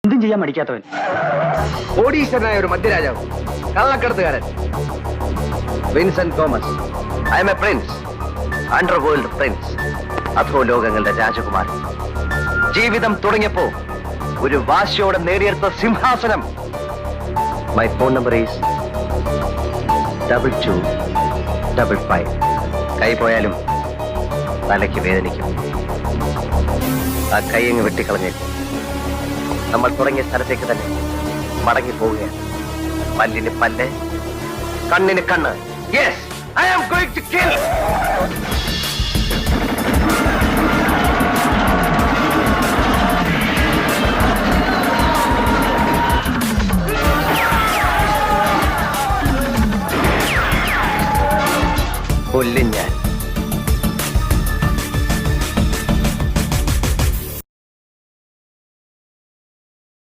എന്തും ചെയ്യാൻ മടിക്കാത്തവൻ, കോടീശ്വരനായ ഒരു മധ്യരാജാവ്, കള്ളക്കടത്തുകാരൻ. Vincent Thomas. I am a prince, underworld prince, അധോലോകങ്ങളുടെ രാജകുമാരൻ. ജീവിതം തുടങ്ങിയപ്പോ ഒരു വാശിയോടെ നേടിയെടുത്ത സിംഹാസനം. My phone number is 2255. കൈ പോയാലും തലയ്ക്ക് വേദനിക്കും. ആ കൈ അങ്ങ് വെട്ടിക്കളഞ്ഞേക്കും. നമ്മൾ തുടങ്ങിയ സ്ഥലത്തേക്ക് തന്നെ മടങ്ങി പോവുകയാണ്. പല്ലിന് പല്ല്, കണ്ണിന് കണ്ണ്. Yes, I am going to kill. കൊല്ലും ഞാൻ.